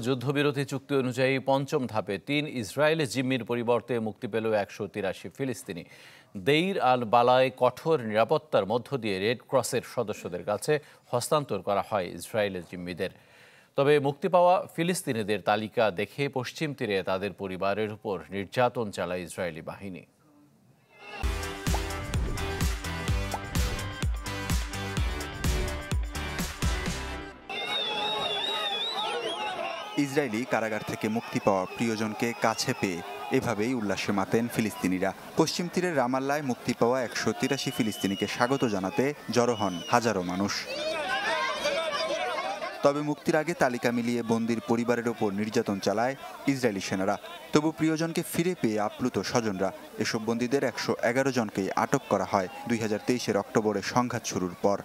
যুদ্ধবিরতি চুক্তি অনুযায়ী পঞ্চম ধাপে ৩ ইসরায়েলি জিম্মির পরিবর্তে মুক্তি পেল ১৮৩ ফিলিস্তিনি। দেইর আল বালায় কঠোর নিরাপত্তার মধ্য দিয়ে রেড ক্রসের সদস্যদের কাছে হস্তান্তর করা হয় ইসরায়েলের জিম্মিদের। তবে মুক্তি পাওয়া ফিলিস্তিনিদের তালিকা দেখে পশ্চিম তীরে তাদের পরিবারের উপর নির্যাতন চালায় ইসরায়েলি বাহিনী। ইসরায়েলি কারাগার থেকে মুক্তি পাওয়া প্রিয়জনকে কাছে পেয়ে এভাবেই উল্লাসে মাতেন ফিলিস্তিনিরা। পশ্চিম তীরের রামাল্লায় মুক্তি পাওয়া ১৮৩ ফিলিস্তিনিকে স্বাগত জানাতে জড়ো হন হাজারো মানুষ। তবে মুক্তির আগে তালিকা মিলিয়ে বন্দির পরিবারের ওপর নির্যাতন চালায় ইসরায়েলি সেনারা। তবু প্রিয়জনকে ফিরে পেয়ে আপ্লুত স্বজনরা। এসব বন্দীদের ১১১ জনকেই আটক করা হয় ২০২৩ অক্টোবরে সংঘাত শুরুর পর।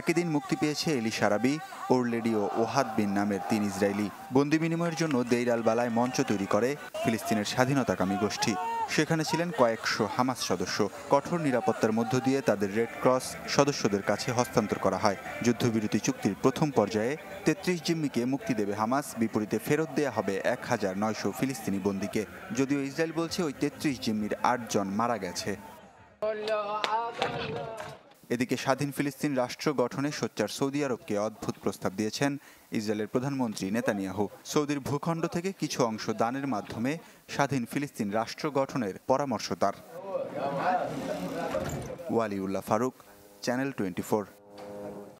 একই দিন মুক্তি পেয়েছে এলি সারাবি, ওরলেডি ও ওহাদ বিন নামের ৩ ইসরায়েলি। বন্দি বিনিময়ের জন্য দেইর আল বালায় মঞ্চ তৈরি করে ফিলিস্তিনের স্বাধীনতাকামী গোষ্ঠী। সেখানে ছিলেন কয়েকশো হামাস সদস্য। কঠোর নিরাপত্তার মধ্য দিয়ে তাদের রেড ক্রস সদস্যদের কাছে হস্তান্তর করা হয়। যুদ্ধবিরতি চুক্তির প্রথম পর্যায়ে ৩৩ জিম্মিকে মুক্তি দেবে হামাস, বিপরীতে ফেরত দেয়া হবে ১৯০০ ফিলিস্তিনি বন্দীকে। যদিও ইসরায়েল বলছে ওই ৩৩ জিম্মির ৮ জন মারা গেছে। এদিকে স্বাধীন ফিলিস্তিন রাষ্ট্র গঠনে সোচ্চার সৌদি আরবকে অদ্ভুত প্রস্তাব দিয়েছেন ইসরায়েলের প্রধানমন্ত্রী নেতানিয়াহু। সৌদির ভূখণ্ড থেকে কিছু অংশ দানের মাধ্যমে স্বাধীন ফিলিস্তিন রাষ্ট্র গঠনের পরামর্শ তার। ওয়ালিউল্লাহ ফারুক, চ্যানেল 24।